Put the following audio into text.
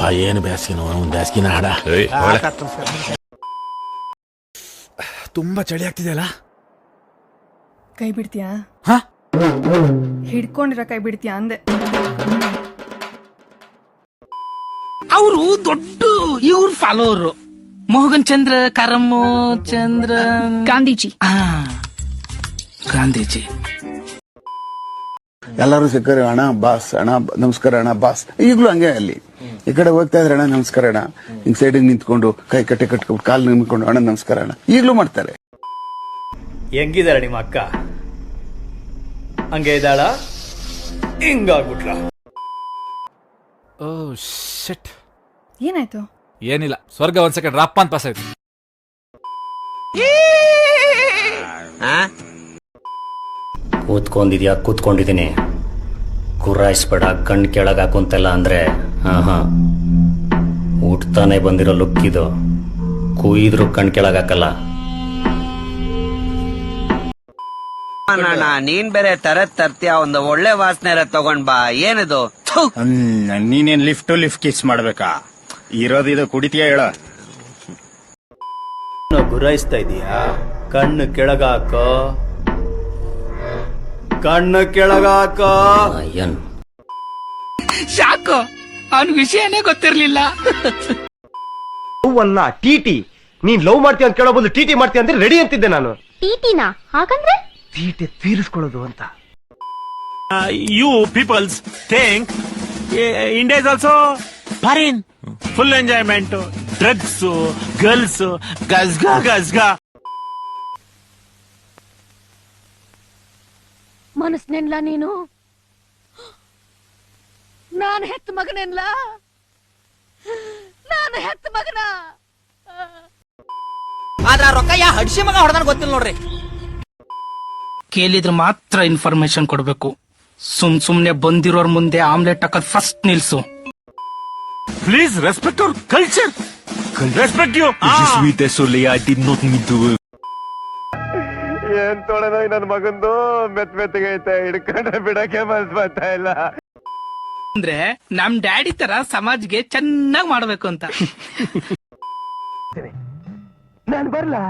ಏನು ಬ್ಯಾಸ್ಗಿನ ಒಂದು ಬ್ಯಾಸ್ಗಿನ ಹಾಡ. ತುಂಬಾ ಚಳಿ ಆಗ್ತಿದೆಯಲ್ಲ. ಕೈ ಬಿಡ್ತೀಯಾ? ಹಾ, ಹಿಡ್ಕೊಂಡಿರ ಕೈ ಬಿಡ್ತೀಯಾ ಅಂದೆ. ಅವರು ದೊಡ್ಡ ಇವ್ರ ಫಾಲೋವರು. ಮೋಹನ್ ಚಂದ್ರ ಕರಮ್ಮು ಚಂದ್ರ ಗಾಂಧೀಜಿ. ಗಾಂಧೀಜಿ ಎಲ್ಲರೂ ಸಿಕ್ಕರೆ ಅಣ್ಣ ಬಾಸ್, ಅಣ್ಣ ನಮಸ್ಕಾರ ಅಣ್ಣ ಬಾಸ್. ಈಗಲೂ ಹಂಗೆ ಅಲ್ಲಿ ಈ ಕಡೆ ಹೋಗ್ತಾ ಇದ್ರೆ ಅಣ್ಣ ನಮಸ್ಕಾರ ಅಣ್ಣ, ಹಿಂಗ್ ಸೈಡಿಗೆ ನಿಂತ್ಕೊಂಡು ಕೈ ಕಟ್ಕೊಂಡು ಕಾಲ್ ನಿಂತ್ಕೊಂಡು ಅಣ್ಣ ನಮಸ್ಕಾರ ಅಣ್ಣ ಈಗಲೂ ಮಾಡ್ತಾರೆ. ಹೆಂಗಿದಾರ ನಿಮ್ಮ ಅಕ್ಕ? ಹಂಗೆ ಇದ್ದಾಳ? ಹಿಂಗಾಗ್ಬಿಟ್ಲ? ಓ ಶಿಟ್. ಏನಾಯ್ತು? ಏನಿಲ್ಲ, ಸ್ವರ್ಗ ಒಂದ್ ಸೆಕೆಂಡ್ ರಪ್ಪ ಅಂತ ಪಾಸ್ ಆಯ್ತು. ಕೂತ್ಕೊಂಡಿದ್ಯಾ? ಕೂತ್ಕೊಂಡಿದ್ದೀನಿ. ಗುರಾಯಿಸ್ಬೇಡ, ಕಣ್ ಕೆಳಗ ಹಾಕುಂತೆಲ್ಲ ಅಂದ್ರೆ ಹುಟ್ತಾನೆ ಬಂದಿರೋ ಲುಕ್ ಇದು. ಕುಯ್ದ್ರು ಕಣ್ ಕೆಳಗ ಹಾಕಲ್ಲ. ನೀನ್ ಬೇರೆ ತರ್ತೀಯ, ಒಂದು ಒಳ್ಳೆ ವಾಸನೆ ತಗೊಂಡ್ ಬಾ. ಏನಿದು? ನೀನೇನ್ ಲಿಫ್ಟ್ ಕಿಸ್ ಮಾಡ್ಬೇಕಾ? ಇರೋದಿದು ಕುಡಿತೀಯ ಹೇಳ. ಗುರಾಯಿಸ್ತಾ ಇದೀಯಾ? ಕಣ್ಣು ಕೆಳಗಾಕೋ, ಕಣ್ಣು ಕೆಳಗಾಕೋ. ಏನ್ ಸಾಕು, ಅವನ್ ವಿಷಯನೇ ಗೊತ್ತಿರ್ಲಿಲ್ಲ. ಅಲ್ಲ ಟಿಟಿ, ನೀನ್ ಲವ್ ಮಾಡ್ತೀಯ ಅಂತ ಕೇಳೋ ಬಂದು ಟಿಟಿ ಮಾಡ್ತೀಯ ಅಂದ್ರೆ ರೆಡಿ ಅಂತಿದ್ದೆ ನಾನು. ಟಿಟಿನಾ? ಹಾಗಂದ್ರೆ ತೀಟೆ ತೀರಿಸ್ಕೊಳ್ಳೋದು ಅಂತ. You peoples think India is also foreign. Full enjoyment, drugs, girls, ಗಜ್ಗಾ ಗಜ್ಗಾ. ಮನಸ್ನೆನ್ಲ ನೀನು? ನಾನು ಹೆತ್ತ ಮಗನೆನ್ಲ? ನಾನು ಹೆತ್ತ ಮಗನ? ಆದ್ರ ರೊಕ್ಕ ಯಾ ಹಡ್ಸಿ ಮಗ ಹೊಡೆದಾನ ಗೊತ್ತಿಲ್ಲ ನೋಡ್ರಿ. ಕೇಳಿದ್ರೆ ಮಾತ್ರ ಇನ್ಫಾರ್ಮೇಶನ್ ಕೊಡ್ಬೇಕು. ಸುಮ್ನೆ ಬಂದಿರೋರ್ ಮುಂದೆ ಆಮ್ಲೆಟ್ ಹಾಕೋದ್ ಫಸ್ಟ್ ನಿಲ್ಸು. Please respect our culture. Respect you. ಏನ್ ತೊಳೆದ ನನ್ ಮಗಂದು ಮೆತ್ತಗೈತೆ, ಹಿಡ್ಕೊಂಡ್ರೆ ಬಿಡಕ್ಕೆ ಮನ್ಸ್ ಬರ್ತಾ ಇಲ್ಲ. ಅಂದ್ರೆ ನಮ್ ಡ್ಯಾಡಿ ತರ ಸಮಾಜ್ಗೆ ಚೆನ್ನಾಗ್ ಮಾಡ್ಬೇಕು ಅಂತ. ನಾನು ಬರ್ಲಾ?